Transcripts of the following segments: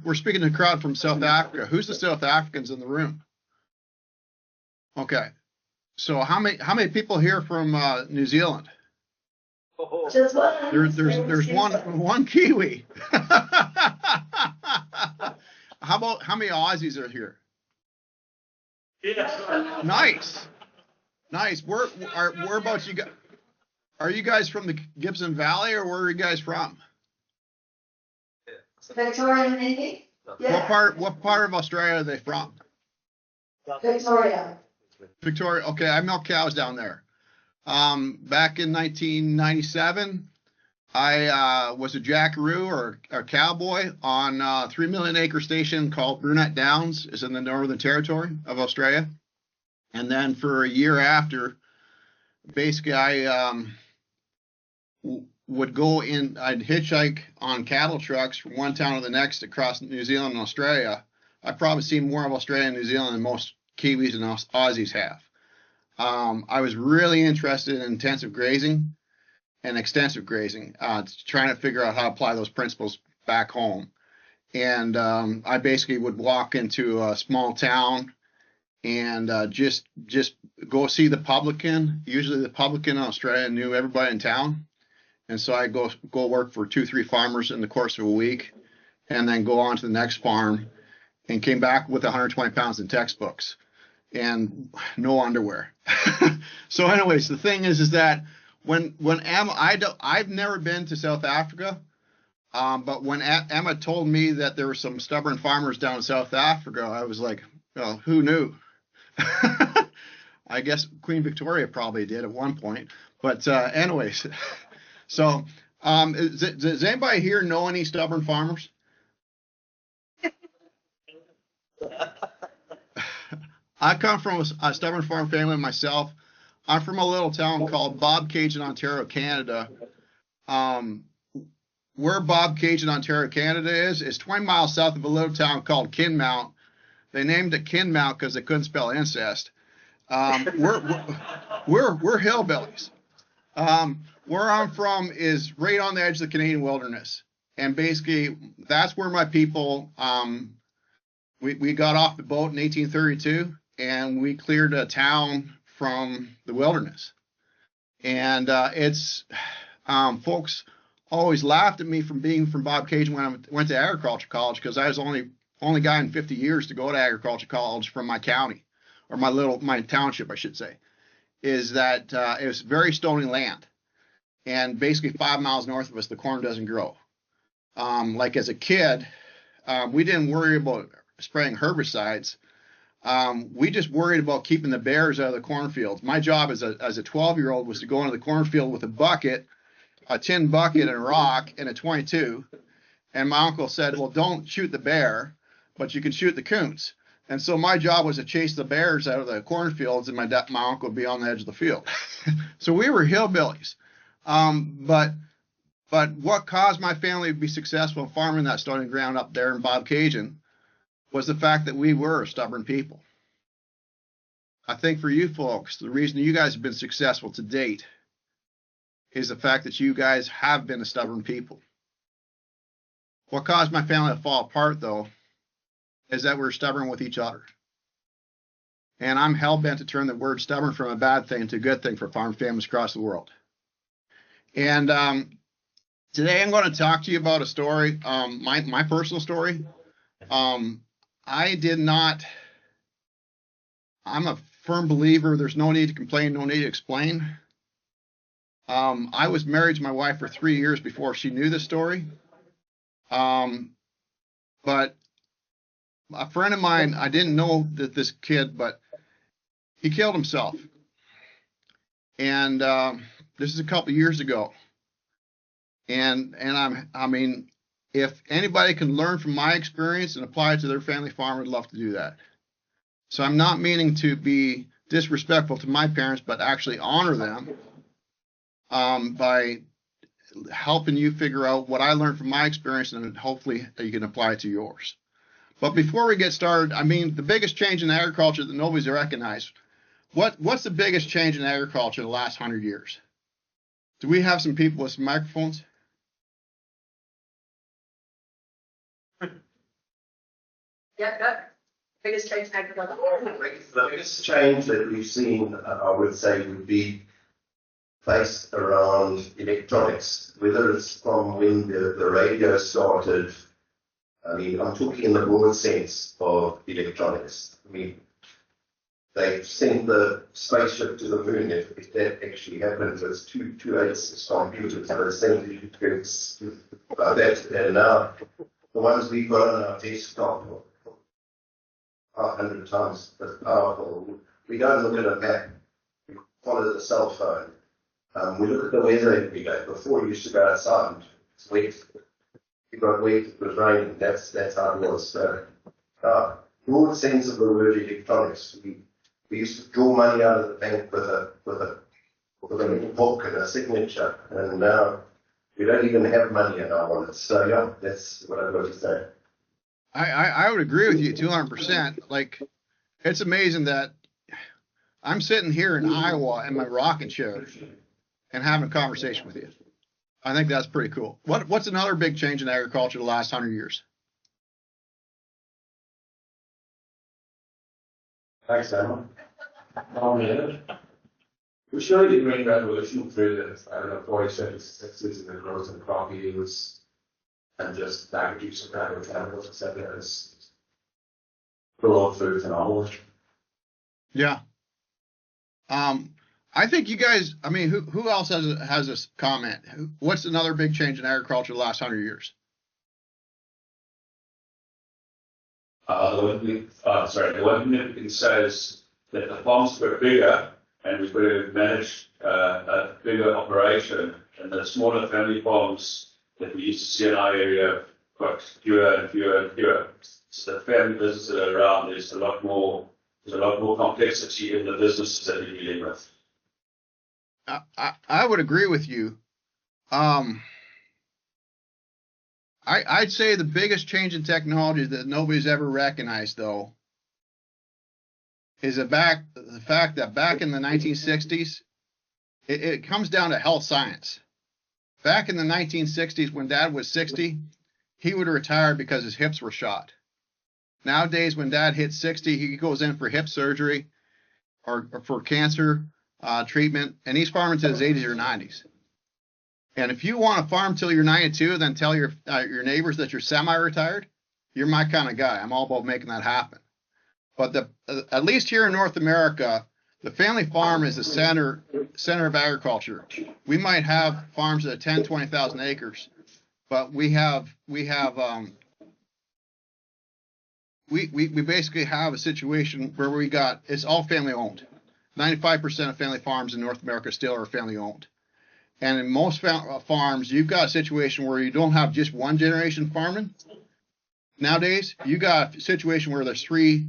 we're speaking to a crowd from South Africa. Who's the South Africans in the room? Okay. So how many people here from New Zealand? There's one Kiwi. How many Aussies are here? Yeah. Nice. Whereabouts you guys? Are you guys from the Gibson Valley, or where are you guys from? Victoria, maybe? Yeah. What part of Australia are they from? Victoria. Victoria. Okay, I milk cows down there. Back in 1997, I was a jackaroo or a cowboy on a 3 million acre station called Burnett Downs. It's in the Northern Territory of Australia. And then for a year after, basically I would go in, I'd hitchhike on cattle trucks from one town to the next across New Zealand and Australia. I've probably seen more of Australia and New Zealand than most Kiwis and Aussies have. I was really interested in intensive grazing and extensive grazing, trying to figure out how to apply those principles back home. And I basically would walk into a small town and just go see the publican. Usually the publican in Australia knew everybody in town. And so I go work for 2-3 farmers in the course of a week, and then go on to the next farm, and came back with 120 pounds in textbooks and no underwear. So anyways, the thing is that when Emma, I've never been to South Africa, but when Emma told me that there were some stubborn farmers down in South Africa, I was like, well, who knew? I guess Queen Victoria probably did at one point. But anyways, so does anybody here know any stubborn farmers? I come from a stubborn farm family myself. I'm from a little town called Caygeon, Ontario, Canada. Where Caygeon, Ontario, Canada is 20 miles south of a little town called Kinmount. They named it Kinmount because they couldn't spell incest. We're hillbillies. Where I'm from is right on the edge of the Canadian wilderness, and basically that's where my people. We got off the boat in 1832, and we cleared a town from the wilderness. And folks always laughed at me from being from Caygeon when I went to agriculture college, because I was only guy in 50 years to go to agriculture college from my county, or my township, I should say. Is that it was very stony land, and basically 5 miles north of us, the corn doesn't grow. Like as a kid, we didn't worry about spraying herbicides. We just worried about keeping the bears out of the cornfields. My job as a 12-year-old was to go into the cornfield with a tin bucket and a rock and a .22. And my uncle said, well, don't shoot the bear, but you can shoot the coons. And so my job was to chase the bears out of the cornfields, and my uncle would be on the edge of the field. So we were hillbillies. But what caused my family to be successful in farming that stony ground up there in Caygeon was the fact that we were stubborn people. I think for you folks, the reason you guys have been successful to date is the fact that you guys have been a stubborn people. What caused my family to fall apart, though, is that we're stubborn with each other. And I'm hell-bent to turn the word stubborn from a bad thing to a good thing for farm families across the world. And today I'm going to talk to you about a story, my personal story. I'm a firm believer there's no need to complain, no need to explain. I was married to my wife for 3 years before she knew the story. But a friend of mine, I didn't know that this kid, but he killed himself. And this is a couple of years ago. And I mean, if anybody can learn from my experience and apply it to their family farm, I'd love to do that. So I'm not meaning to be disrespectful to my parents, but actually honor them by helping you figure out what I learned from my experience, and hopefully you can apply it to yours. But before we get started, I mean, the biggest change in agriculture that nobody's recognized, what's the biggest change in agriculture in the last 100 years? Do we have some people with some microphones? Yeah, good. Biggest change in agriculture. The biggest change that we've seen, I would say, would be based around electronics, whether it's from when the radio started. I mean, I'm talking in the broad sense of electronics. I mean, they sent the spaceship to the moon. If that actually happened, it's two eights computers that are sent like that. And now the ones we've got on our desktop are 100 times as powerful. We don't look at a map. We follow the cell phone. We look at the weather every day. Before you used to go outside, it's wet. You got wet, it was raining. That's how it was. So, broad sense of the word electronics. We used to draw money out of the bank with a little book and a signature, and now we don't even have money in our wallets. So yeah, that's what I've got to say. I would agree with you 200%. Like, it's amazing that I'm sitting here in Iowa in my rocking chair and having a conversation with you. I think that's pretty cool. What's another big change in agriculture the last 100 years? Thanks, Emma. We showed the Green Revolution through the 40s, 50s, 60s, and the growth in crop yields and just use of chemicals, etc. as growth through phenomenal. Yeah. I think you guys, I mean, who else has this comment? What's another big change in agriculture the last 100 years? The one thing we can say is that the farms were bigger and we could have managed a bigger operation, and the smaller family farms that we used to see in our area got fewer and fewer and fewer. So the family businesses that are around, there's a lot more complexity in the businesses that we're dealing with. I would agree with you. I'd say the biggest change in technology that nobody's ever recognized, though, is the fact that back in the 1960s, it comes down to health science. Back in the 1960s, when Dad was 60, he would have retired because his hips were shot. Nowadays, when Dad hits 60, he goes in for hip surgery or for cancer treatment, and he's farming to his 80s or 90s. And if you want to farm till you're 92, then tell your neighbors that you're semi-retired, you're my kind of guy. I'm all about making that happen. But at least here in North America, the family farm is the center of agriculture. We might have farms that are 10, 20,000 acres, but we basically have a situation where it's all family owned. 95% of family farms in North America still are family owned. And in most farms, you've got a situation where you don't have just one generation farming. Nowadays, you got a situation where there's three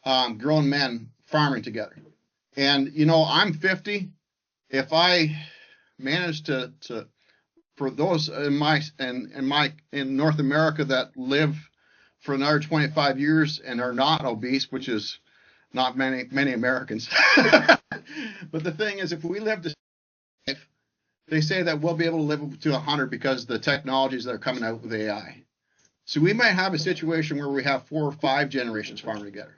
grown men farming together. And, I'm 50. If I manage to for those in North America that live for another 25 years and are not obese, which is not many Americans. But the thing is, if we live to they say that we'll be able to live to 100 because of the technologies that are coming out with AI. So we might have a situation where we have 4 or 5 generations farming together.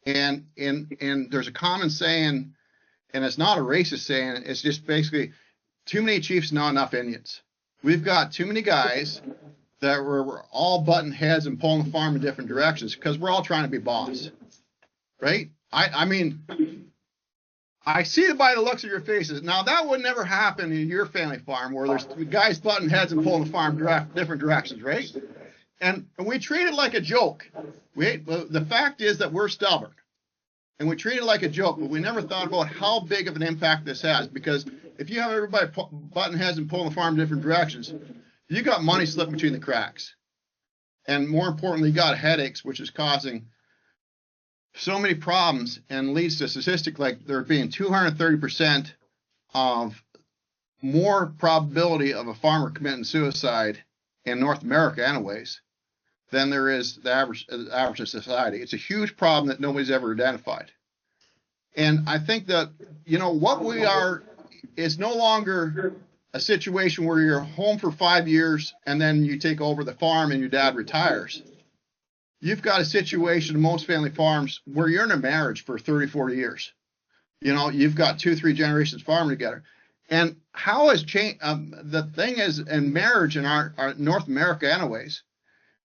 And there's a common saying, and it's not a racist saying, it's just basically too many chiefs, not enough Indians. We've got too many guys that we're all butting heads and pulling the farm in different directions because we're all trying to be boss. Right? I mean, I see it by the looks of your faces. Now, that would never happen in your family farm where there's guys butting heads and pulling the farm different directions, right? And we treat it like a joke. The fact is that we're stubborn. And we treat it like a joke, but we never thought about how big of an impact this has. Because if you have everybody butting heads and pulling the farm in different directions, you got money slipping between the cracks. And more importantly, you got headaches, which is causing so many problems and leads to a statistic like there being 230% of more probability of a farmer committing suicide in North America anyways than there is the average of society. It's a huge problem that nobody's ever identified. And I think that, what we are is no longer a situation where you're home for 5 years and then you take over the farm and your dad retires. you've got a situation in most family farms where you're in a marriage for 30, 40 years. You know, you've got 2, 3 generations farming together. And how has changed? The thing is, in marriage in our North America, anyways,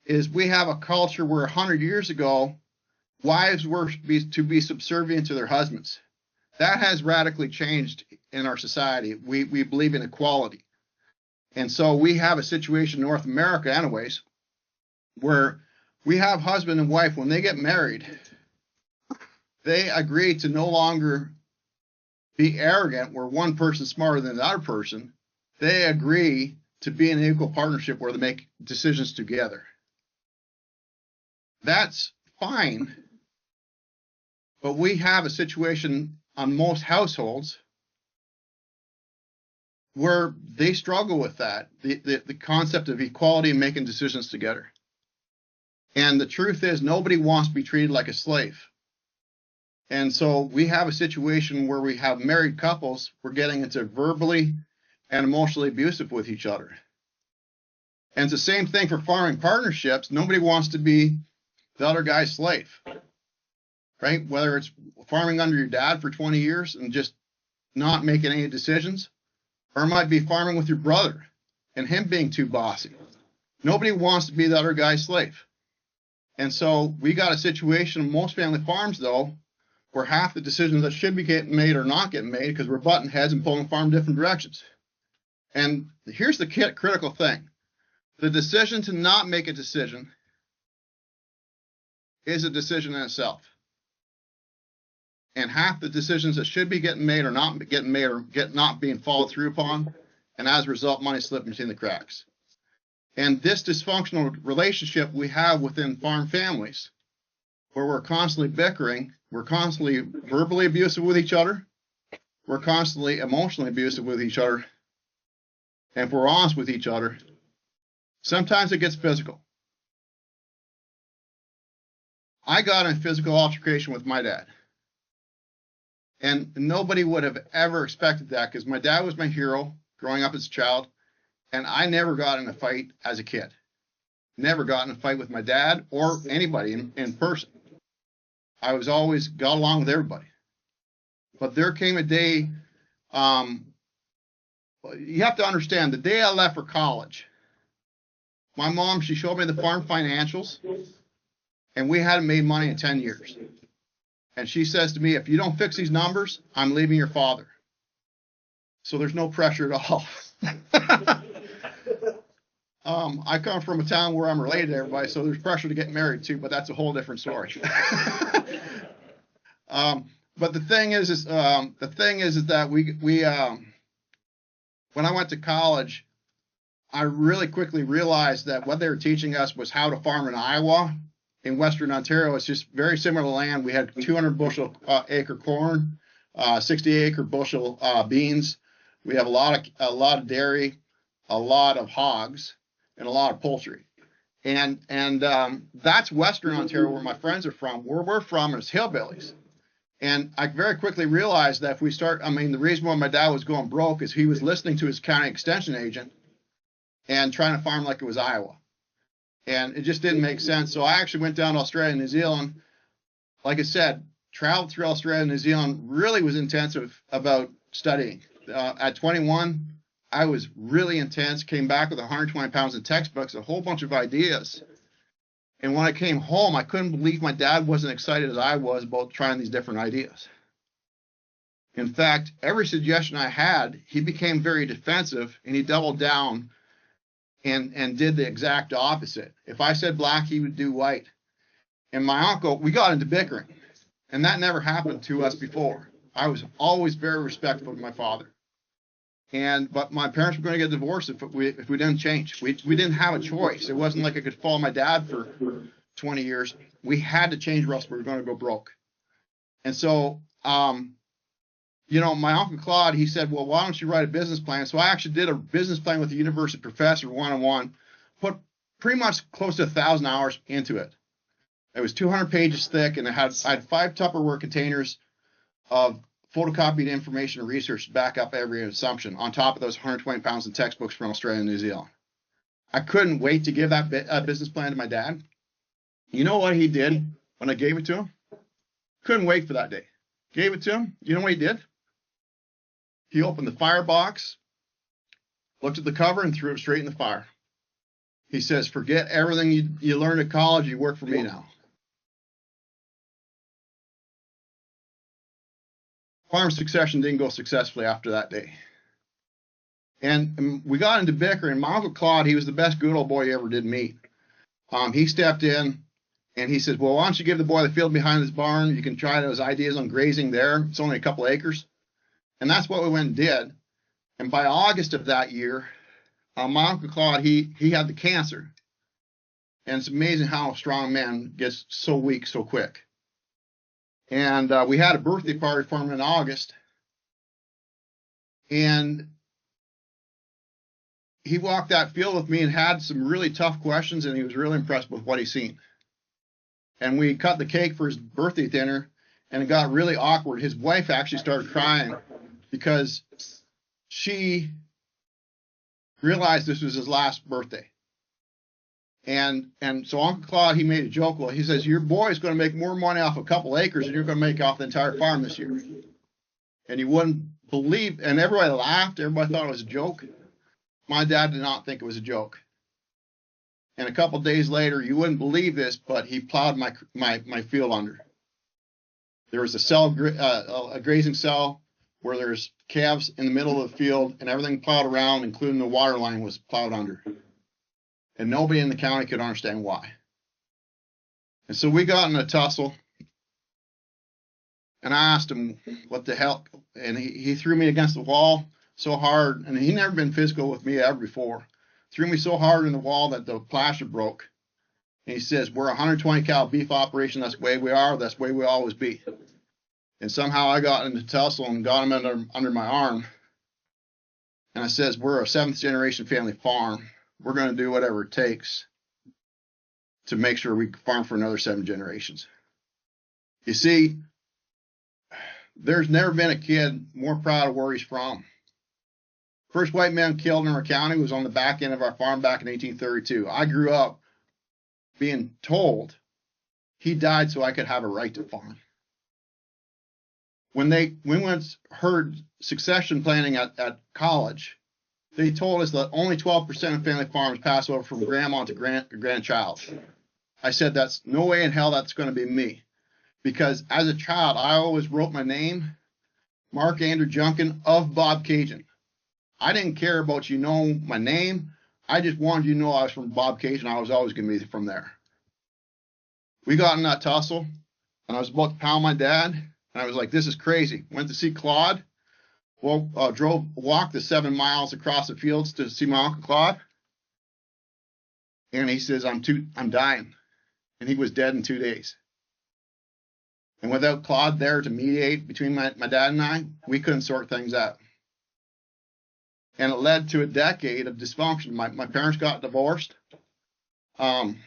is we have a culture where 100 years ago, wives were to be subservient to their husbands. That has radically changed in our society. We believe in equality. And so we have a situation in North America, anyways, where we have husband and wife, when they get married, they agree to no longer be arrogant where one person's smarter than the other person. They agree to be in an equal partnership where they make decisions together. That's fine. But we have a situation on most households where they struggle with that, the concept of equality and making decisions together. And the truth is, nobody wants to be treated like a slave. And so we have a situation where we have married couples, we're getting into verbally and emotionally abusive with each other. And it's the same thing for farming partnerships. Nobody wants to be the other guy's slave, right? Whether it's farming under your dad for 20 years and just not making any decisions, or it might be farming with your brother and him being too bossy. Nobody wants to be the other guy's slave. And so we got a situation in most family farms, though, where half the decisions that should be getting made are not getting made because we're butting heads and pulling the farm in different directions. And here's the critical thing. The decision to not make a decision is a decision in itself. And half the decisions that should be getting made are not getting made or not being followed through upon. And as a result, money slipping between the cracks. And this dysfunctional relationship we have within farm families, where we're constantly bickering, we're constantly verbally abusive with each other, we're constantly emotionally abusive with each other, and if we're honest with each other, sometimes it gets physical. I got in a physical altercation with my dad. And nobody would have ever expected that because my dad was my hero growing up as a child, and I never got in a fight as a kid. Never got in a fight with my dad or anybody in person. I was always got along with everybody. But there came a day, you have to understand, the day I left for college, my mom, she showed me the farm financials, and we hadn't made money in 10 years. And she says to me, if you don't fix these numbers, I'm leaving your father. So there's no pressure at all. I come from a town where I'm related to everybody, so there's pressure to get married too, but that's a whole different story. But the thing is that we when I went to college, I really quickly realized that what they were teaching us was how to farm in Iowa. In Western Ontario, it's just very similar land. We had 200 bushel acre corn, 60 acre bushel beans. We have a lot of dairy, a lot of hogs, and a lot of poultry. And that's Western Ontario, where my friends are from. Where we're from is hillbillies. And I very quickly realized that if we start, the reason why my dad was going broke is he was listening to his county extension agent and trying to farm like it was Iowa. And it just didn't make sense. So I actually went down to Australia and New Zealand. Like I said, traveled through Australia and New Zealand, really was intensive about studying. At 21, I was really intense, came back with 120 pounds of textbooks, a whole bunch of ideas. And when I came home, I couldn't believe my dad wasn't excited as I was about trying these different ideas. In fact, every suggestion I had, he became very defensive, and he doubled down and did the exact opposite. If I said black, he would do white. And my uncle, we got into bickering, and that never happened to us before. I was always very respectful of my father. But my parents were going to get divorced if we didn't change. We didn't have a choice. It wasn't like I could follow my dad for 20 years. We had to change or else we were going to go broke. And so, my Uncle Claude, he said, well, why don't you write a business plan? So I actually did a business plan with a university professor one-on-one, put pretty much close to 1,000 hours into it. It was 200 pages thick, and I had 5 Tupperware containers of photocopied information and research to back up every assumption on top of those 120 pounds of textbooks from Australia and New Zealand. I couldn't wait to give that business plan to my dad. You know what he did when I gave it to him? Couldn't wait for that day. Gave it to him. You know what he did? He opened the firebox, looked at the cover, and threw it straight in the fire. He says, forget everything you learned at college. You work for me now. Farm succession didn't go successfully after that day. And we got into bickering. My Uncle Claude, he was the best good old boy you ever did meet. He stepped in and he said, well, why don't you give the boy the field behind his barn? You can try those ideas on grazing there. It's only a couple acres. And that's what we went and did. And by August of that year, my Uncle Claude, he had the cancer. And it's amazing how a strong man gets so weak so quick. And we had a birthday party for him in August. And he walked that field with me and had some really tough questions, and he was really impressed with what he seen. And we cut the cake for his birthday dinner, and it got really awkward. His wife actually started crying because she realized this was his last birthday. And so Uncle Claude, he made a joke. Well, he says, your boy's going to make more money off a couple acres than you're going to make off the entire farm this year. And you wouldn't believe, and everybody laughed. Everybody thought it was a joke. My dad did not think it was a joke. And a couple days later, you wouldn't believe this, but he plowed my field under. There was a grazing cell where there's calves in the middle of the field, and everything plowed around, including the water line, was plowed under. And nobody in the county could understand why. And so we got in a tussle, and I asked him what the hell, and he threw me against the wall so hard, and he'd never been physical with me ever before. Threw me so hard in the wall that the plaster broke. And he says, we're a 120 cow beef operation. That's the way we are. That's the way we always be. And somehow I got into tussle and got him under my arm. And I says, we're a 7th generation family farm. We're going to do whatever it takes to make sure we farm for another 7 generations. You see, there's never been a kid more proud of where he's from. First white man killed in our county was on the back end of our farm back in 1832. I grew up being told he died so I could have a right to farm. When we heard succession planning at college, they told us that only 12% of family farms pass over from grandma to grandchild. I said, that's no way in hell that's going to be me. Because as a child, I always wrote my name, Mark Andrew Junkin of Bob Caygeon. I didn't care about my name. I just wanted you to know I was from Bob Caygeon. I was always going to be from there. We got in that tussle, and I was about to pound my dad, and I was like, this is crazy. Went to see Claude. Well, walked the 7 miles across the fields to see my Uncle Claude. And he says, I'm dying. And he was dead in 2 days. And without Claude there to mediate between my dad and I, we couldn't sort things out. And it led to a decade of dysfunction. My parents got divorced. And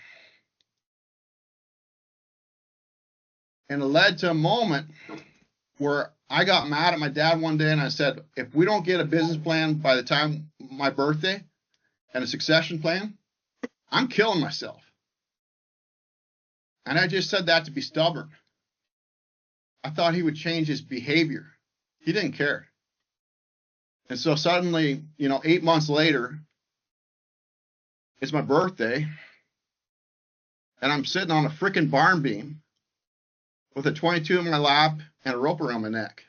it led to a moment where I got mad at my dad one day and I said, if we don't get a business plan by the time my birthday and a succession plan, I'm killing myself. And I just said that to be stubborn. I thought he would change his behavior. He didn't care. And so suddenly, 8 months later, it's my birthday, and I'm sitting on a freaking barn beam with a 22 in my lap and a rope around my neck.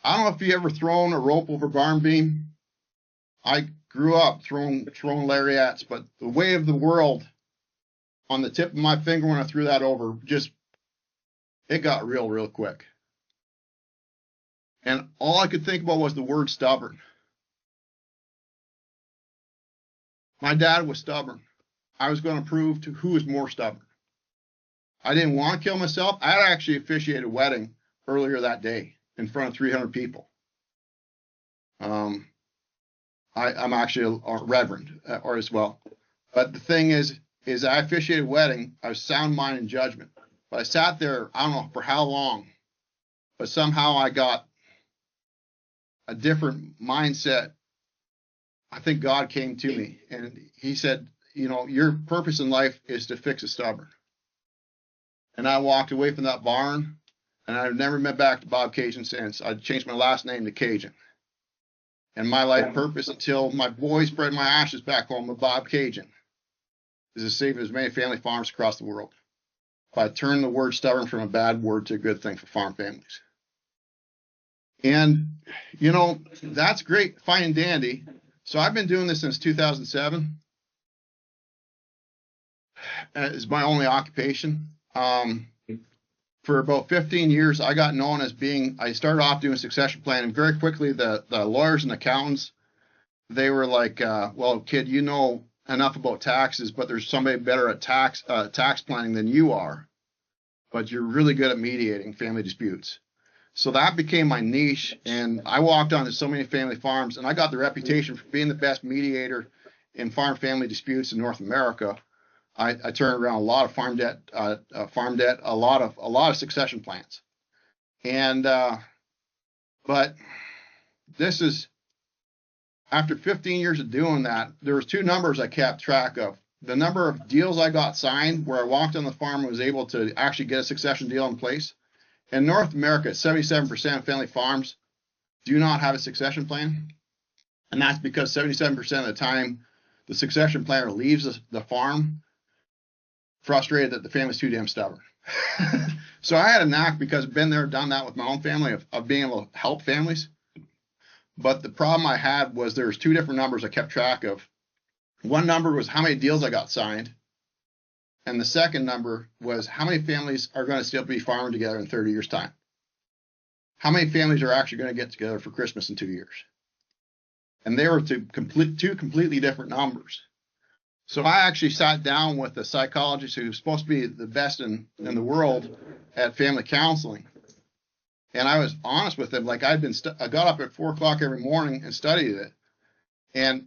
I don't know if you ever thrown a rope over a barn beam. I grew up throwing lariats, but the way of the world on the tip of my finger when I threw that over, it got real quick. And all I could think about was the word stubborn. My dad was stubborn. I was going to prove to who was more stubborn. I didn't want to kill myself. I had actually officiated a wedding earlier that day in front of 300 people. I'm actually a reverend or as well. But the thing is I officiated a wedding. I was sound mind and judgment. But I sat there, I don't know for how long, but somehow I got a different mindset. I think God came to me and he said, your purpose in life is to fix a stubborn. And I walked away from that barn, and I've never been back to Bob Caygeon since. I changed my last name to Caygeon. And my life purpose until my boys spread my ashes back home with Bob Caygeon is to save as many family farms across the world by turning the word stubborn from a bad word to a good thing for farm families. And, that's great, fine and dandy. So I've been doing this since 2007. It's my only occupation. For about 15 years, I got known as I started off doing succession planning. Very quickly, the lawyers and accountants, they were like, well, kid, you know enough about taxes, but there's somebody better at tax planning than you are. But you're really good at mediating family disputes. So that became my niche, and I walked onto so many family farms, and I got the reputation for being the best mediator in farm family disputes in North America. I turned around a lot of farm debt, a lot of succession plans, and but this is after 15 years of doing that. There was two numbers I kept track of: the number of deals I got signed, where I walked on the farm and was able to actually get a succession deal in place. In North America, 77% of family farms do not have a succession plan, and that's because 77% of the time the succession planner leaves the farm frustrated that the family's too damn stubborn. So I had a knack, because I've been there, done that with my own family, of being able to help families. But the problem I had was there was two different numbers I kept track of. One number was how many deals I got signed, and the second number was how many families are going to still be farming together in 30 years' time. How many families are actually going to get together for Christmas in 2 years? And they were two completely different numbers. So I actually sat down with a psychologist who's supposed to be the best in the world at family counseling. And I was honest with him. Like, I got up at 4 o'clock every morning and studied it. And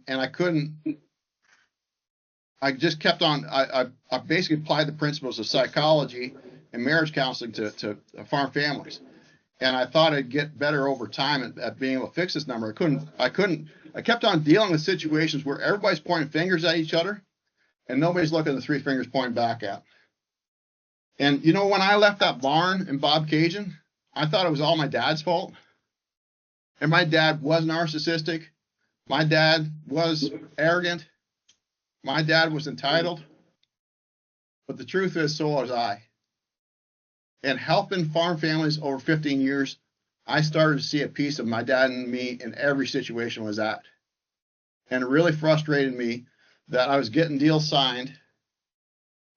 I just kept on, I basically applied the principles of psychology and marriage counseling to farm families. And I thought I'd get better over time at being able to fix this number. I kept on dealing with situations where everybody's pointing fingers at each other and nobody's looking at the 3 fingers pointing back at. And when I left that barn in Bob Caygeon, I thought it was all my dad's fault. And my dad was narcissistic. My dad was arrogant. My dad was entitled. But the truth is, so was I. And helping farm families over 15 years, I started to see a piece of my dad and me in every situation was at. And it really frustrated me that I was getting deals signed,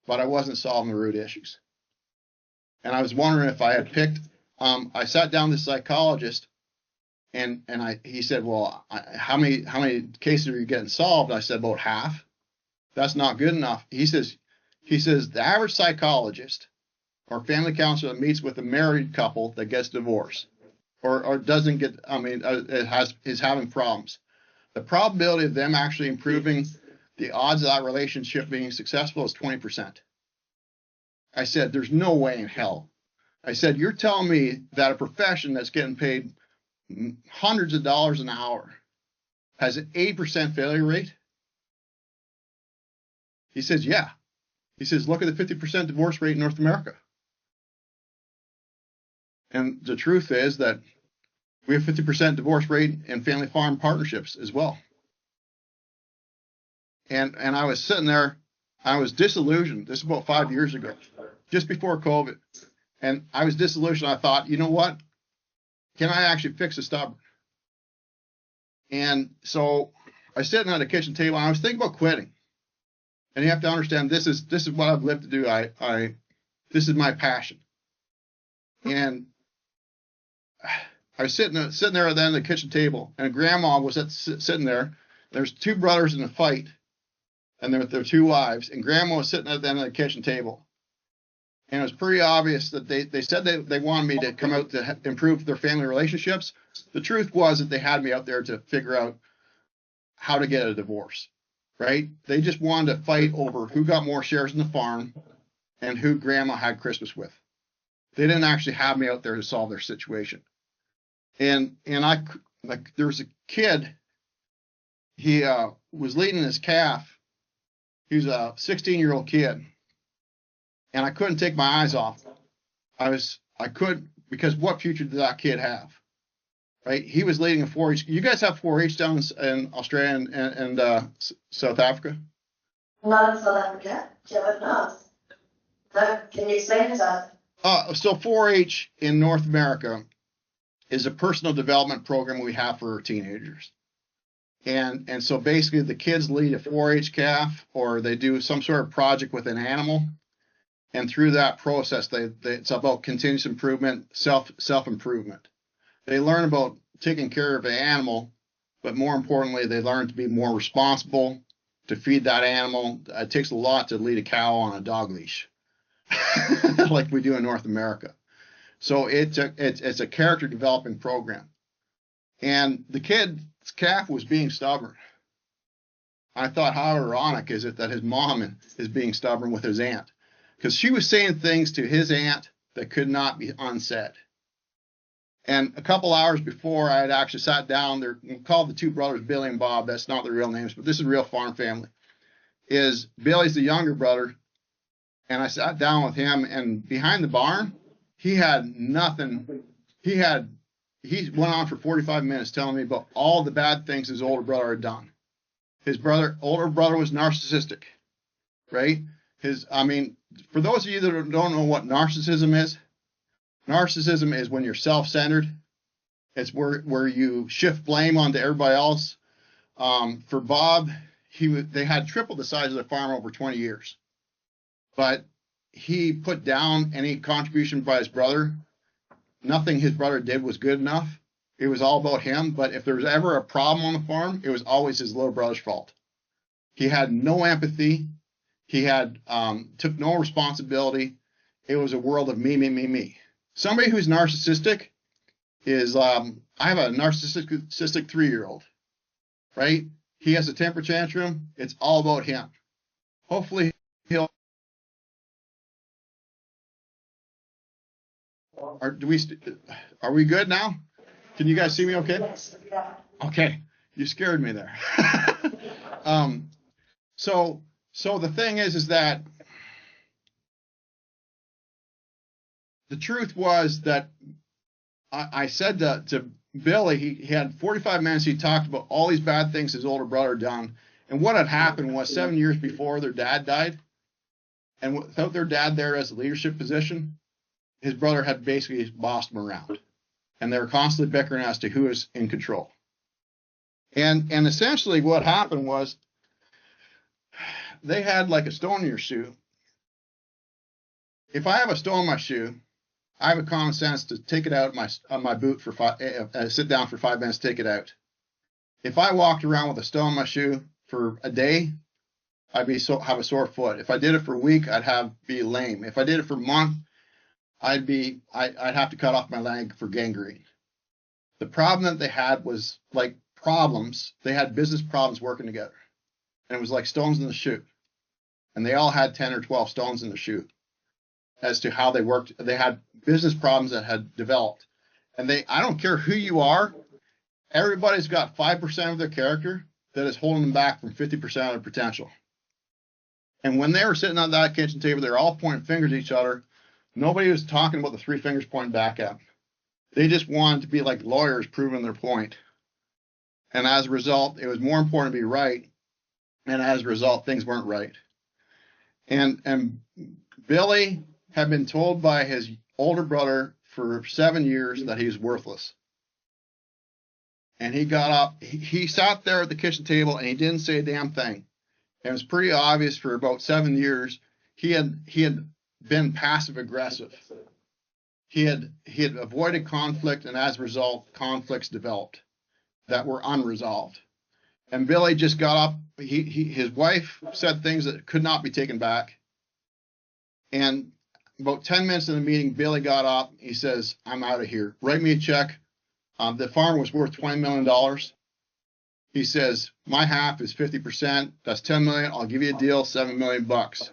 but I wasn't solving the root issues. And I was wondering if I had picked, I sat down with a psychologist, and he said, well, how many cases are you getting solved? I said, about half. That's not good enough. He says the average psychologist or family counselor that meets with a married couple that gets divorced or doesn't get, is having problems, the probability of them actually improving the odds of that relationship being successful is 20%. I said, there's no way in hell. I said, you're telling me that a profession that's getting paid hundreds of dollars an hour has an 8% failure rate? He says, yeah. He says, look at the 50% divorce rate in North America. And the truth is that we have 50% divorce rate in family farm partnerships as well. And I was sitting there, I was disillusioned. This is about 5 years ago, just before COVID. And I was disillusioned. I thought, you know what? Can I actually fix a stubborn? And so I was sitting at the kitchen table and I was thinking about quitting. And you have to understand, this is what I've lived to do. This is my passion. And I was sitting there at the end of the kitchen table, and grandma was sitting there. There's 2 brothers in a fight, and their 2 wives, and grandma was sitting at the end of the kitchen table. And it was pretty obvious that they said they wanted me to come out to improve their family relationships. The truth was that they had me out there to figure out how to get a divorce, right? They just wanted to fight over who got more shares in the farm and who grandma had Christmas with. They didn't actually have me out there to solve their situation. And there was a kid, he was leading his calf, He was a 16-year-old kid, and I couldn't take my eyes off him. I could, because what future did that kid have? Right? He was leading a 4-H. You guys have 4-H down in Australia and South Africa? Not in South Africa. Jeff knows. Can you explain it to us? So 4-H in North America is a personal development program we have for teenagers. And so basically the kids lead a 4-H calf, or they do some sort of project with an animal. And through that process, it's about continuous improvement, self-improvement. They learn about taking care of an animal, but more importantly, they learn to be more responsible, to feed that animal. It takes a lot to lead a cow on a dog leash, like we do in North America. So it's a character developing program. And the kid's calf was being stubborn. I thought, how ironic is it that his mom is being stubborn with his aunt? Because she was saying things to his aunt that could not be unsaid. And a couple hours before, I had actually sat down. They're called the two brothers, Billy and Bob. That's not their real names, but this is a real farm family. Billy's the younger brother, and I sat down with him, and behind the barn, he had nothing. He went on for 45 minutes telling me about all the bad things his older brother had done. His older brother was narcissistic, right? For those of you that don't know what narcissism is when you're self-centered. It's where you shift blame onto everybody else. For Bob, they had tripled the size of the farm over 20 years. But he put down any contribution by his brother. Nothing his brother did was good enough. It was all about him. But if there was ever a problem on the farm, it was always his little brother's fault. He had no empathy. He took no responsibility. It was a world of me, me, me, me. Somebody who's narcissistic is, I have a narcissistic 3-year-old, right? He has a temper tantrum. It's all about him. Hopefully are we good now? Can you guys see me okay? Yes. Yeah. Okay. You scared me there. So the thing is that the truth was that I said to Billy, he had 45 minutes. He talked about all these bad things his older brother had done. And what had happened was 7 years before their dad died, and without their dad there as a leadership position, his brother had basically bossed him around. And they were constantly bickering as to who is in control. And essentially what happened was they had like a stone in your shoe. If I have a stone in my shoe, I have a common sense to take it out on my boot for sit down for 5 minutes, take it out. If I walked around with a stone in my shoe for a day, I'd have a sore foot. If I did it for a week, I'd be lame. If I did it for a month, I'd have to cut off my leg for gangrene. The problem that they had was like problems. They had business problems working together, and it was like stones in the shoe. And they all had 10 or 12 stones in the shoe as to how they worked. They had business problems that had developed. And I don't care who you are, everybody's got 5% of their character that is holding them back from 50% of their potential. And when they were sitting on that kitchen table, they were all pointing fingers at each other. Nobody was talking about the 3 fingers pointing back at them. They just wanted to be like lawyers proving their point. And as a result, it was more important to be right. And as a result, things weren't right. And Billy had been told by his older brother for 7 years that he was worthless. And he got up, he sat there at the kitchen table and he didn't say a damn thing. And it was pretty obvious for about 7 years he had been passive aggressive. He had avoided conflict, and as a result, conflicts developed that were unresolved. And Billy just got up. His wife said things that could not be taken back. And about 10 minutes in the meeting, Billy got up. He says, "I'm out of here. Write me a check." The farm was worth $20 million. He says, "My half is 50%. That's $10 million. I'll give you a deal, $7 million bucks.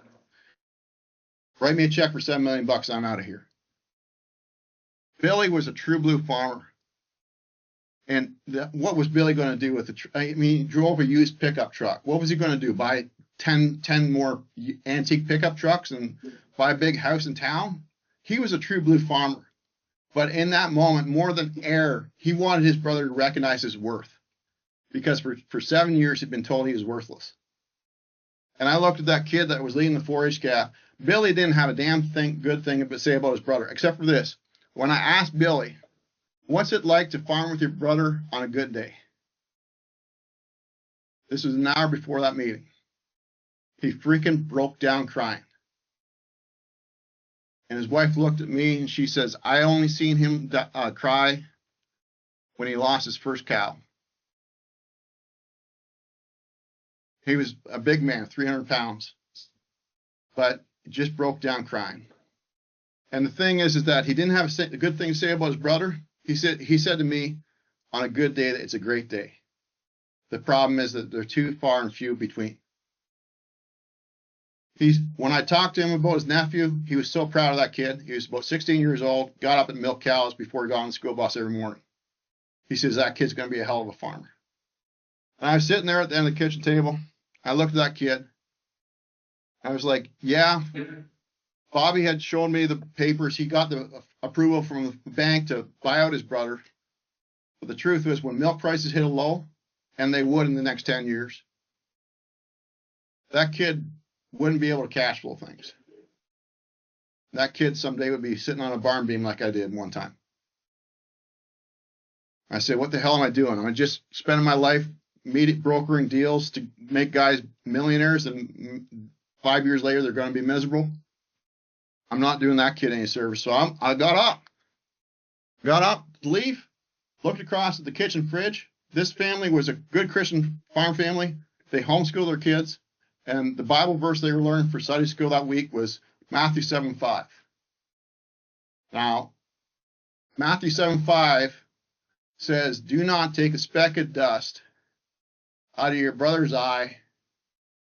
Write me a check for $7 million bucks. I'm out of here." Billy was a true blue farmer. And what was Billy going to do with he drove a used pickup truck. What was he going to do? Buy 10 more antique pickup trucks and buy a big house in town. He was a true blue farmer. But in that moment, more than air, he wanted his brother to recognize his worth. Because for 7 years, he'd been told he was worthless. And I looked at that kid that was leading the 4-H calf. Billy didn't have a damn good thing to say about his brother, except for this. When I asked Billy, what's it like to farm with your brother on a good day? This was an hour before that meeting. He freaking broke down crying. And his wife looked at me and she says, I only seen him cry when he lost his first cow. He was a big man, 300 pounds, but just broke down crying. And the thing is that he didn't have a good thing to say about his brother. He said to me, on a good day, that it's a great day. The problem is that they're too far and few between. When I talked to him about his nephew, he was so proud of that kid. He was about 16 years old, got up and milked cows before he got on the school bus every morning. He says, that kid's going to be a hell of a farmer. And I was sitting there at the end of the kitchen table. I looked at that kid. I was like, yeah, Bobby had shown me the papers. He got the approval from the bank to buy out his brother. But the truth is, when milk prices hit a low, and they would in the next 10 years, that kid wouldn't be able to cash flow things. That kid someday would be sitting on a barn beam like I did one time. I said, what the hell am I doing? Am I just spending my life brokering deals to make guys millionaires and 5 years later they're going to be miserable? I'm not doing that kid any service. So I got up to leave, looked across at the kitchen fridge. This family was a good Christian farm family. They homeschool their kids. And the Bible verse they were learning for Sunday school that week was Matthew 7:5. Now, Matthew 7:5 says, do not take a speck of dust out of your brother's eye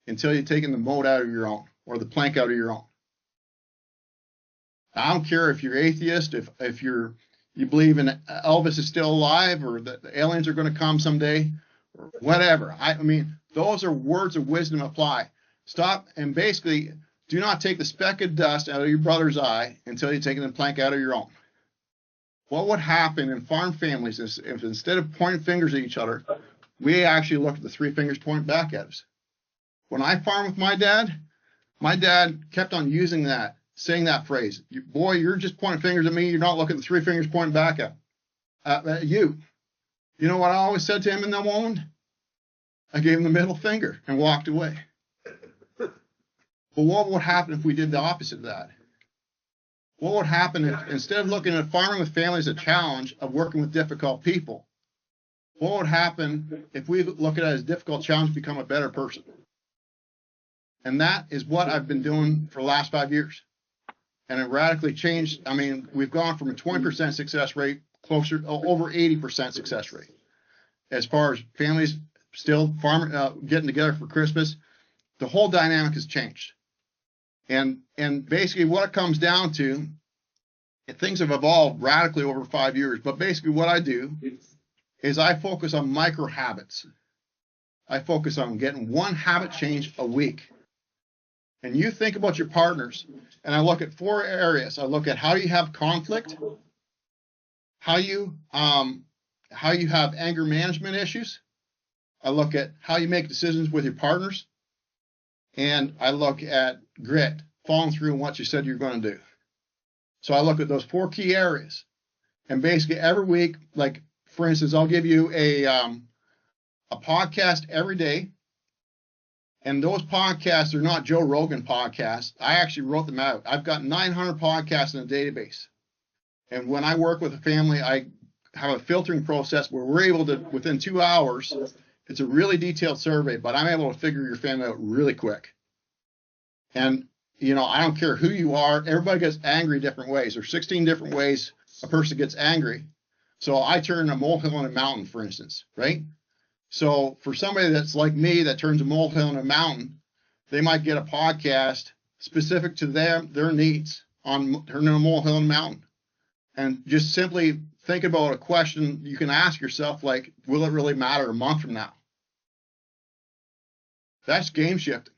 until you've taken the mote out of your own, or the plank out of your own. I don't care if you're atheist, if you believe in Elvis is still alive, or that the aliens are going to come someday, or whatever. I mean, those are words of wisdom apply. Stop and basically do not take the speck of dust out of your brother's eye until you've taken the plank out of your own. What would happen in farm families if instead of pointing fingers at each other, we actually looked at the three fingers pointing back at us? When I farmed with my dad kept on using that, saying that phrase, boy, you're just pointing fingers at me, you're not looking at the three fingers pointing back at you. You know what I always said to him in that moment? I gave him the middle finger and walked away. But what would happen if we did the opposite of that? What would happen if, instead of looking at farming with families as a challenge of working with difficult people, what would happen if we look at it as a difficult challenge to become a better person? And that is what I've been doing for the last 5 years. And it radically changed. I mean, we've gone from a 20% success rate closer to over 80% success rate. As far as families still getting together for Christmas, the whole dynamic has changed. And basically what it comes down to, things have evolved radically over 5 years, but basically what I do is I focus on micro habits. I focus on getting one habit change a week. And you think about your partners, and I look at 4 areas. I look at how you have conflict, how you have anger management issues. I look at how you make decisions with your partners, and I look at grit, following through on what you said you're going to do. So I look at those 4 key areas, and basically every week, like for instance, I'll give you a podcast every day. And those podcasts are not Joe Rogan podcasts. I actually wrote them out. I've got 900 podcasts in a database. And when I work with a family, I have a filtering process where we're able to, within 2 hours, it's a really detailed survey, but I'm able to figure your family out really quick. And, you know, I don't care who you are. Everybody gets angry different ways. There's 16 different ways a person gets angry. So I turn a molehill into a mountain, for instance, right? So for somebody that's like me that turns a molehill into a mountain, they might get a podcast specific to their needs on turning a molehill into a mountain. And just simply think about a question you can ask yourself, like, will it really matter a month from now? That's game shifting.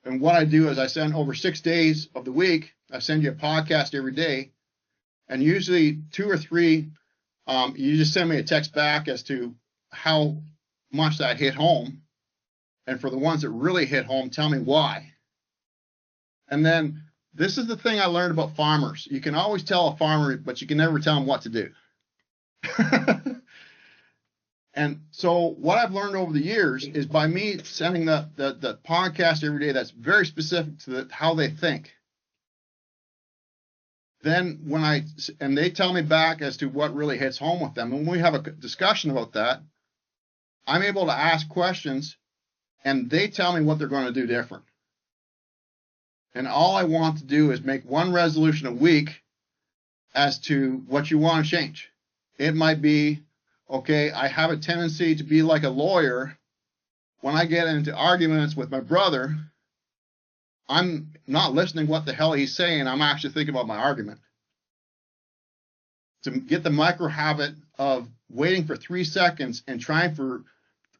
And what I do is I send over 6 days of the week, I send you a podcast every day. And usually 2 or 3, you just send me a text back as to how much that hit home. And for the ones that really hit home, tell me why. And then this is the thing I learned about farmers. You can always tell a farmer, but you can never tell them what to do. And so what I've learned over the years is by me sending the podcast every day that's very specific to how they think. Then and they tell me back as to what really hits home with them. And when we have a discussion about that, I'm able to ask questions and they tell me what they're going to do different. And all I want to do is make one resolution a week as to what you want to change. It might be, okay, I have a tendency to be like a lawyer. When I get into arguments with my brother, I'm not listening what the hell he's saying. I'm actually thinking about my argument. To get the micro habit of waiting for 3 seconds and trying for,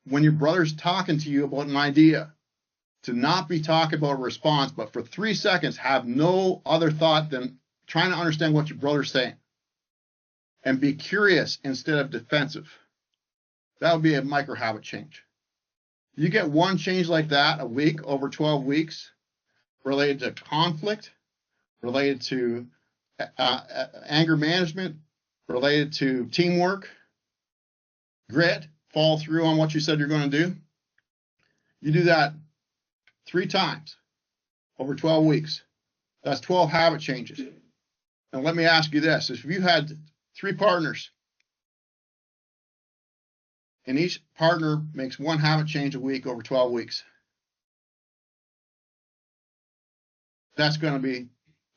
when your brother's talking to you about an idea, to not be talking about a response, but for 3 seconds have no other thought than trying to understand what your brother's saying. And be curious instead of defensive. That would be a micro habit change. You get one change like that a week over 12 weeks, related to conflict, related to anger management, related to teamwork, grit, follow through on what you said you're going to do. You do that 3 times over 12 weeks. That's 12 habit changes. And let me ask you this. If you had 3 partners and each partner makes 1 habit change a week over 12 weeks, that's going to be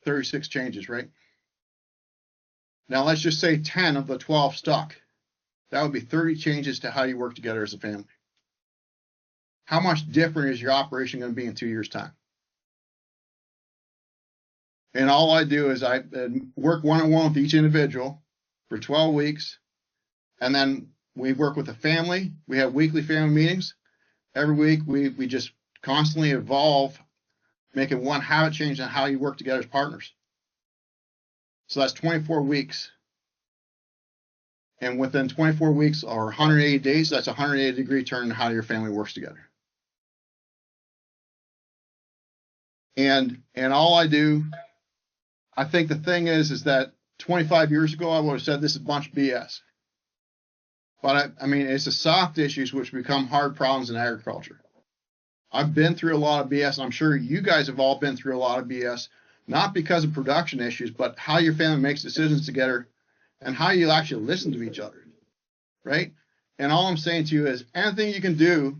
36 changes, right? Now let's just say 10 of the 12 stuck. That would be 30 changes to how you work together as a family. How much different is your operation going to be in 2 years' time? And all I do is I work one-on-one with each individual for 12 weeks. And then we work with the family. We have weekly family meetings. Every week we just constantly evolve, making one habit change on how you work together as partners. So that's 24 weeks. And within 24 weeks or 180 days, that's a 180-degree turn in how your family works together. And all I do, I think the thing is that 25 years ago, I would have said this is a bunch of BS. But I mean, it's the soft issues which become hard problems in agriculture. I've been through a lot of BS, and I'm sure you guys have all been through a lot of BS, not because of production issues, but how your family makes decisions together and how you actually listen to each other, right? And all I'm saying to you is anything you can do,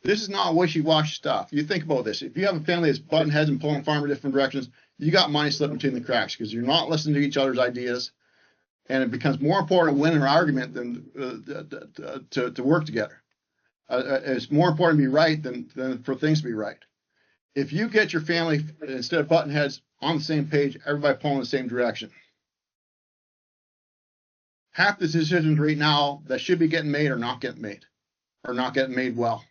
this is not wishy-washy stuff. You think about this. If you have a family that's butting heads and pulling farm in different directions, you got money slipping between the cracks because you're not listening to each other's ideas, and it becomes more important to win an argument than to work together. It's more important to be right than for things to be right. If you get your family, instead of butting heads, on the same page, everybody pulling in the same direction, half the decisions right now that should be getting made are not getting made, or not getting made well,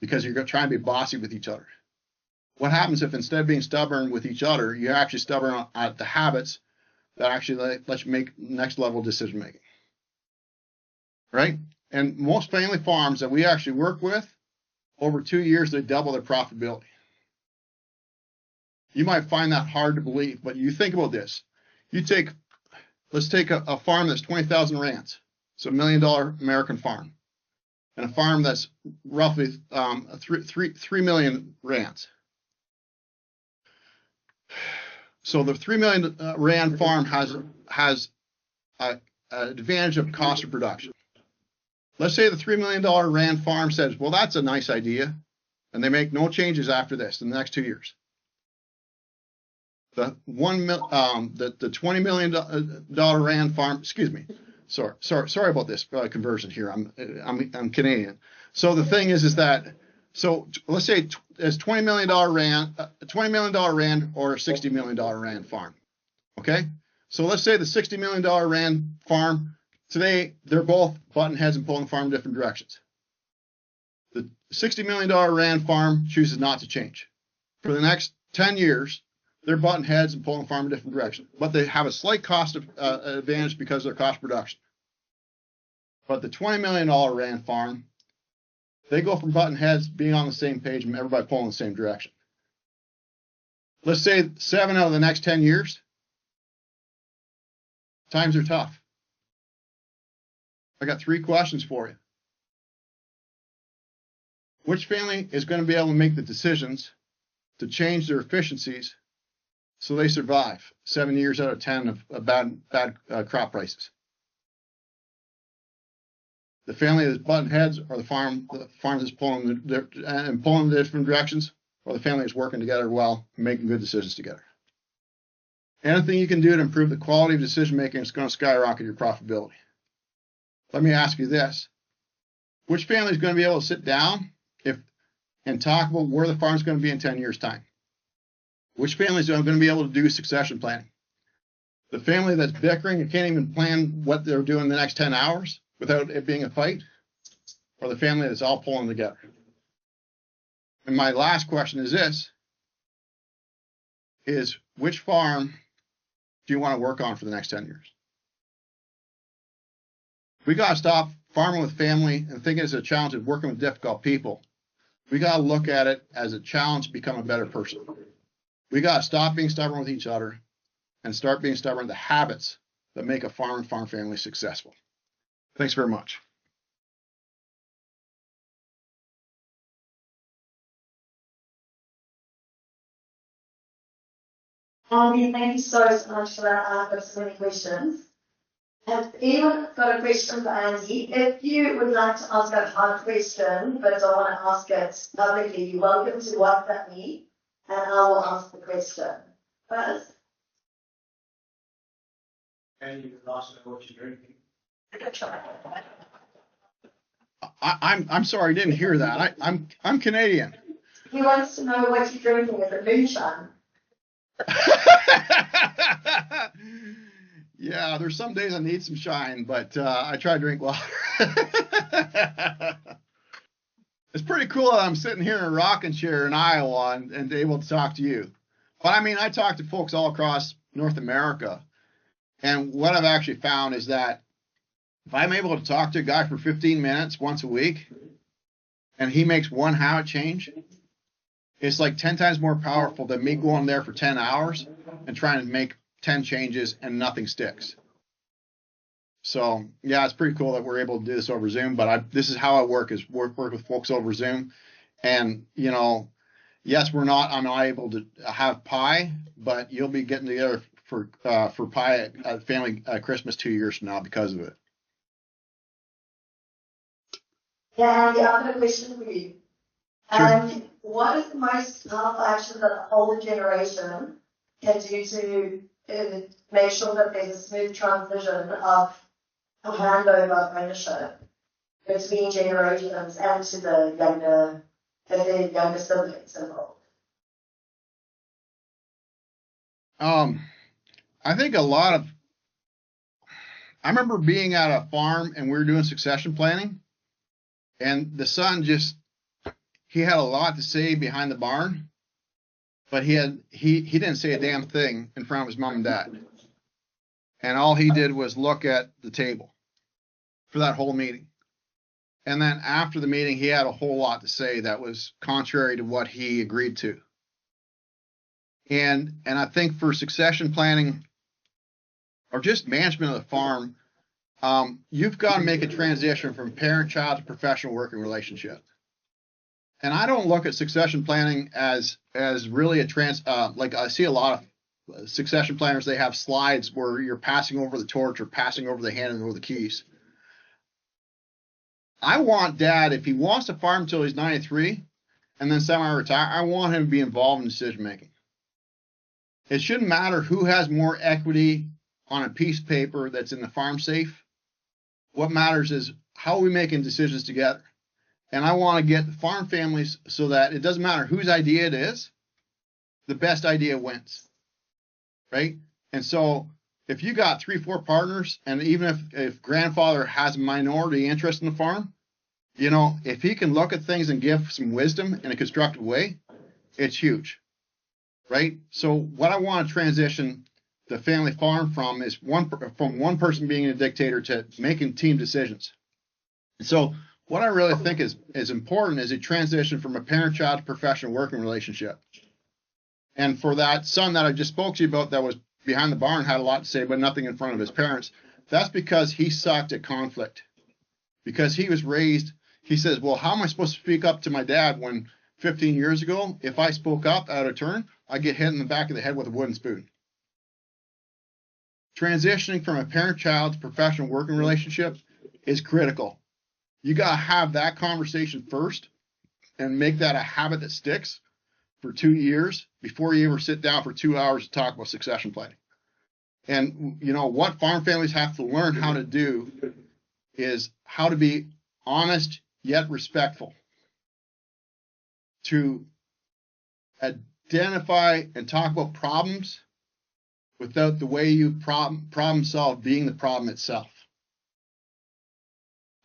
because you're trying to be bossy with each other. What happens if instead of being stubborn with each other, you're actually stubborn at the habits that actually let you make next level decision making, right? And most family farms that we actually work with, over 2 years, they double their profitability. You might find that hard to believe, but you think about this. Let's take a farm that's 20,000 rands. It's $1 million American farm. And a farm that's roughly 3 million rands. So the 3 million rand farm has an advantage of cost of production. Let's say the $3 million rand farm says, well, that's a nice idea, and they make no changes after this in the next 2 years. The $20 million rand farm, excuse me, sorry about this conversion here. I'm Canadian. So the thing is that, so let's say it's $20 million rand, or a $60 million rand farm. Okay, so let's say the $60 million rand farm today, they're both butting heads and pulling the farm in different directions. The $60 million Rand farm chooses not to change. For the next 10 years, they're butting heads and pulling the farm in a different direction. But they have a slight cost advantage because of their cost production. But the $20 million Rand farm, they go from butting heads, being on the same page, and everybody pulling in the same direction. Let's say 7 out of the next 10 years, times are tough. I got 3 questions for you. Which family is going to be able to make the decisions to change their efficiencies so they survive 7 years out of 10 of bad crop prices? The family that's butting heads, or the farm that's pulling in different directions, or the family that's working together well, making good decisions together. Anything you can do to improve the quality of decision making is going to skyrocket your profitability. Let me ask you this. Which family is going to be able to sit down and talk about where the farm is going to be in 10 years' time? Which family is going to be able to do succession planning? The family that's bickering and can't even plan what they're doing the next 10 hours without it being a fight? Or the family that's all pulling together? And my last question is this, is which farm do you want to work on for the next 10 years? We got to stop farming with family and thinking it's a challenge of working with difficult people. We got to look at it as a challenge to become a better person. We got to stop being stubborn with each other and start being stubborn with the habits that make a farm and farm family successful. Thanks very much. Andy, thank you so much for that. I've got so many questions. Has anyone got a question for Andy? If you would like to ask a hard question, but don't want to ask it publicly, you're welcome to WhatsApp me, and I will ask the question. First. And you can also know what you're drinking. I'm sorry, I didn't hear that. I'm Canadian. He wants to know what you're drinking. Is it moonshine? Yeah, there's some days I need some shine, but I try to drink water. It's pretty cool that I'm sitting here in a rocking chair in Iowa and able to talk to you. But I mean, I talk to folks all across North America, and what I've actually found is that if I'm able to talk to a guy for 15 minutes once a week, and he makes one habit change, it's like 10 times more powerful than me going there for 10 hours and trying to make 10 changes and nothing sticks. So yeah, it's pretty cool that we're able to do this over Zoom, but this is how I work with folks over Zoom. And you know, yes, I'm not able to have pie, but you'll be getting together for pie at family Christmas 2 years from now because of it. Yeah, Andy, I've got a question for you. Sure. What is the most powerful action that the older generation can do to make sure that there's a smooth transition of a handover of ownership between generations and to the younger siblings involved? I think I remember being at a farm and we were doing succession planning, and the son he had a lot to say behind the barn, but he didn't say a damn thing in front of his mom and dad. And all he did was look at the table for that whole meeting. And then after the meeting, he had a whole lot to say that was contrary to what he agreed to. And I think for succession planning or just management of the farm, you've got to make a transition from parent-child to professional working relationship. And I don't look at succession planning as really like I see a lot of succession planners, they have slides where you're passing over the torch or passing over the hand over the keys. I want dad, if he wants to farm until he's 93 and then semi-retire, I want him to be involved in decision making. It shouldn't matter who has more equity on a piece of paper that's in the farm safe. What matters is how are we making decisions together. And I want to get the farm families so that it doesn't matter whose idea it is, the best idea wins, right? And so if you got 3-4 partners, and even if grandfather has a minority interest in the farm, You know, if he can look at things and give some wisdom in a constructive way, it's huge, right? So what I want to transition the family farm from is from one person being a dictator to making team decisions. So what I really think is important is a transition from a parent-child to professional working relationship. And for that son that I just spoke to you about that was behind the barn, had a lot to say, but nothing in front of his parents, that's because he sucked at conflict. Because he was raised, he says, well, how am I supposed to speak up to my dad when 15 years ago, if I spoke up out of turn, I get hit in the back of the head with a wooden spoon. Transitioning from a parent-child to professional working relationship is critical. You got to have that conversation first and make that a habit that sticks for 2 years before you ever sit down for 2 hours to talk about succession planning. And, you know, what farm families have to learn how to do is how to be honest yet respectful, to identify and talk about problems without the way you problem solve being the problem itself.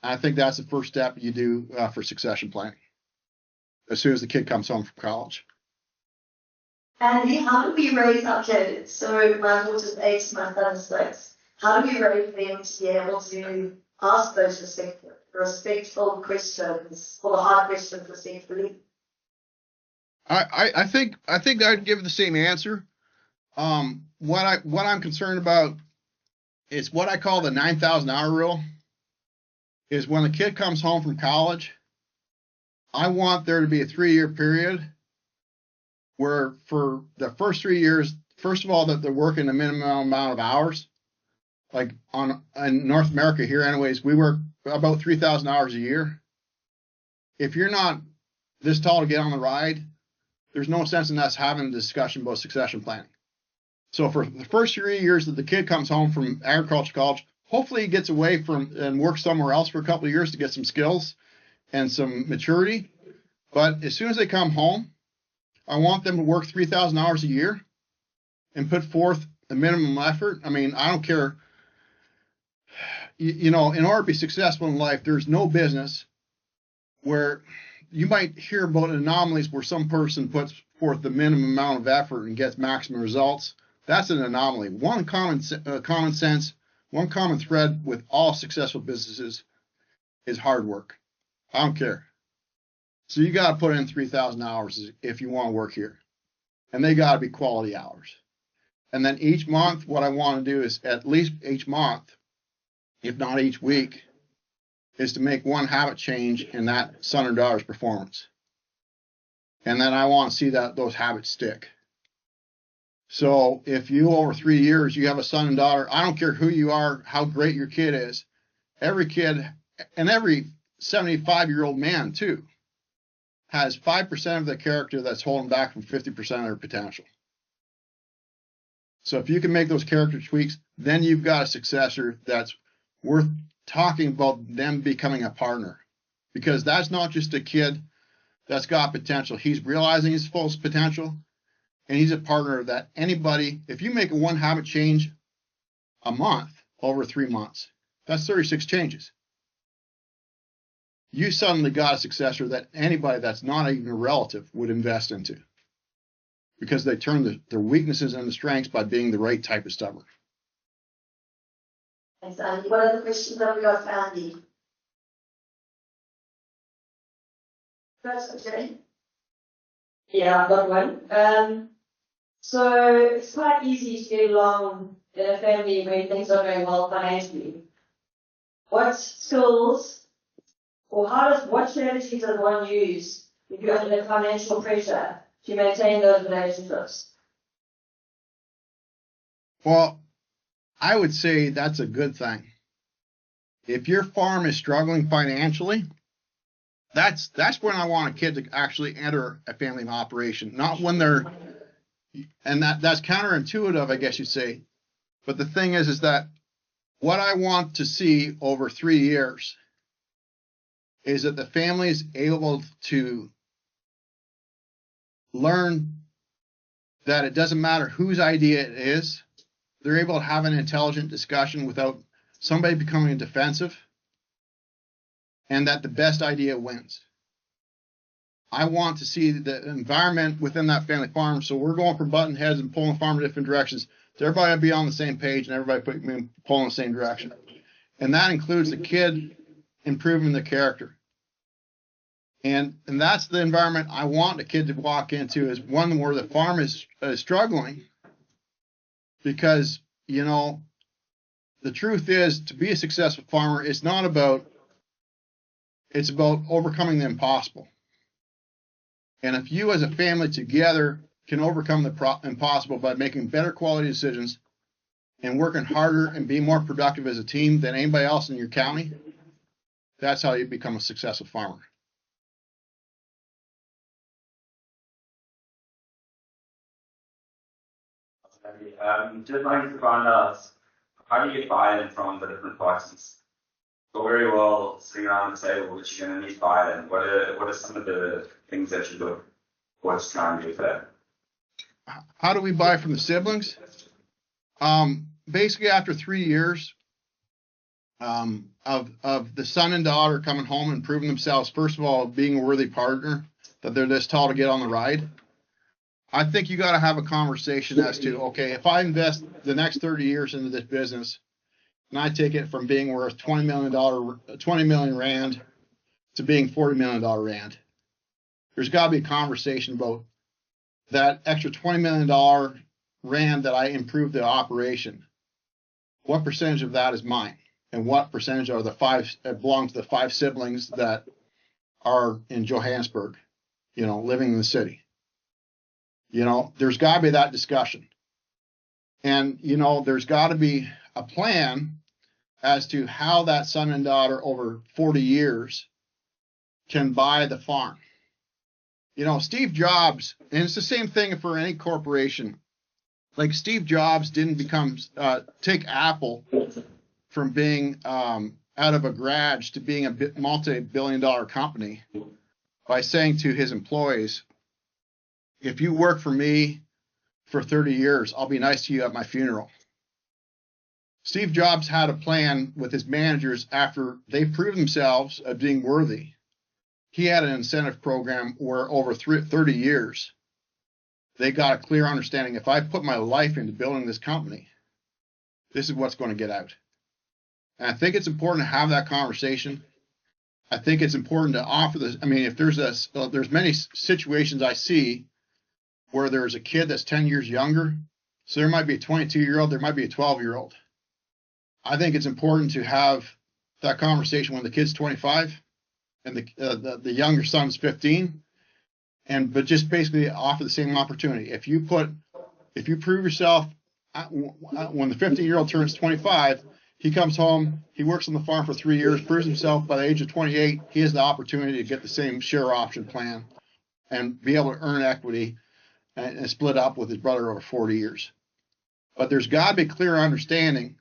I think that's the first step you do for succession planning as soon as the kid comes home from college. And how do we raise our kids? So my daughter's 8, my son's 6. How do we raise them to be able to ask those respectful questions, or the hard questions respectfully? I think I'd give the same answer. What I'm concerned about is what I call the 9,000 hour rule. Is when the kid comes home from college, I want there to be a 3-year period where for the first 3 years, first of all, that they're working a minimum amount of hours. Like in North America here, anyways, we work about 3,000 hours a year. If you're not this tall to get on the ride, there's no sense in us having a discussion about succession planning. So for the first 3 years that the kid comes home from agriculture college, hopefully he gets away from and works somewhere else for a couple of years to get some skills and some maturity. But as soon as they come home, I want them to work 3,000 hours a year and put forth a minimum effort. I mean, I don't care. You know, in order to be successful in life, there's no business where you might hear about anomalies where some person puts forth the minimum amount of effort and gets maximum results. That's an anomaly. One common sense, one common thread with all successful businesses is hard work. I don't care. So you got to put in 3,000 hours if you want to work here. And they got to be quality hours. And then each month, what I want to do is at least each month, if not each week, is to make one habit change in that son or daughter's performance. And then I want to see that those habits stick. So if you, over 3 years, you have a son and daughter, I don't care who you are, how great your kid is, every kid, and every 75-year-old man too, has 5% of their character that's holding back from 50% of their potential. So if you can make those character tweaks, then you've got a successor that's worth talking about them becoming a partner. Because that's not just a kid that's got potential. He's realizing his full potential, and he's a partner that anybody, if you make a one habit change a month over 3 months, that's 36 changes. You suddenly got a successor that anybody that's not even a relative would invest into, because they turn their weaknesses into strengths by being the right type of stubborn. Thanks, Andy. What other questions have we got for Andy? First, Jane? Yeah, I've got one. So it's quite easy to get along in a family when things are going well financially. What skills or what strategies does one use if you're under financial pressure to maintain those relationships? Well, I would say that's a good thing. If your farm is struggling financially, that's when I want a kid to actually enter a family operation, not when they're, and that's counterintuitive, I guess you'd say. But the thing is that what I want to see over 3 years is that the family is able to learn that it doesn't matter whose idea it is. They're able to have an intelligent discussion without somebody becoming defensive. and that the best idea wins. I want to see the environment within that family farm. So we're going from button heads and pulling the farm in different directions to everybody be on the same page and everybody pulling the same direction. And that includes the kid improving the character. And that's the environment I want the kid to walk into, is one where the farm is struggling, because, you know, the truth is, to be a successful farmer, it's about overcoming the impossible. And if you as a family together can overcome the impossible by making better quality decisions and working harder and being more productive as a team than anybody else in your county, that's how you become a successful farmer. Just wanted to find out, how do you buy-in from the different parties? So very well sitting around the table, which you're going to need buy-in. What are some of the things that you look what's trying to do for that? How do we buy from the siblings? Basically, after 3 years of the son and daughter coming home and proving themselves, first of all, being a worthy partner, that they're this tall to get on the ride, I think you got to have a conversation as to, okay, if I invest the next 30 years into this business and I take it from being worth $20 million rand to being $40 million rand, there's got to be a conversation about that extra $20 million rand that I improved the operation. What percentage of that is mine? And what percentage are belong to the 5 siblings that are in Johannesburg, you know, living in the city? You know, there's got to be that discussion. And, you know, there's got to be a plan as to how that son and daughter over 40 years can buy the farm. You know, Steve Jobs, and it's the same thing for any corporation. Like, Steve Jobs didn't take Apple from being out of a garage to being a multi-billion-dollar company by saying to his employees, if you work for me for 30 years, I'll be nice to you at my funeral. Steve Jobs had a plan with his managers after they proved themselves of being worthy. He had an incentive program where over 30 years, they got a clear understanding, if I put my life into building this company, this is what's going to get out. And I think it's important to have that conversation. I think it's important to offer this. I mean, if there's many situations I see where there's a kid that's 10 years younger, so there might be a 22-year-old, there might be a 12-year-old. I think it's important to have that conversation when the kid's 25 and the younger son's 15, but just basically offer the same opportunity. If you prove yourself, when the 15-year-old turns 25, he comes home, he works on the farm for 3 years, proves himself. By the age of 28, he has the opportunity to get the same share option plan and be able to earn equity and split up with his brother over 40 years. But there's got to be clear understanding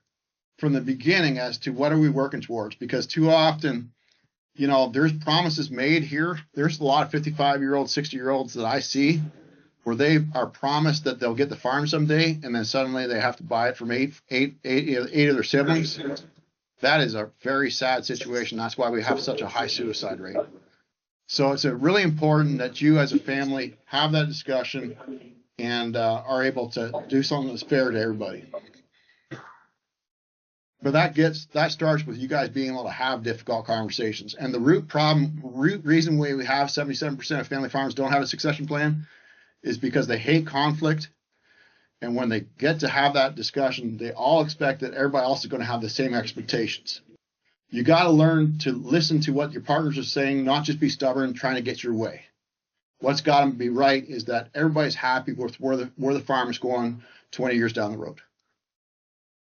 from the beginning as to what are we working towards, because too often, you know, there's promises made here. There's a lot of 55-year-olds, 60-year-olds that I see where they are promised that they'll get the farm someday, and then suddenly they have to buy it from eight of their siblings. That is a very sad situation. That's why we have such a high suicide rate. So it's really important that you as a family have that discussion and are able to do something that's fair to everybody. But that starts with you guys being able to have difficult conversations. And the root reason why we have 77% of family farmers don't have a succession plan is because they hate conflict. And when they get to have that discussion, they all expect that everybody else is going to have the same expectations. You got to learn to listen to what your partners are saying, not just be stubborn trying to get your way. What's got to be right is that everybody's happy with where the farm is going 20 years down the road.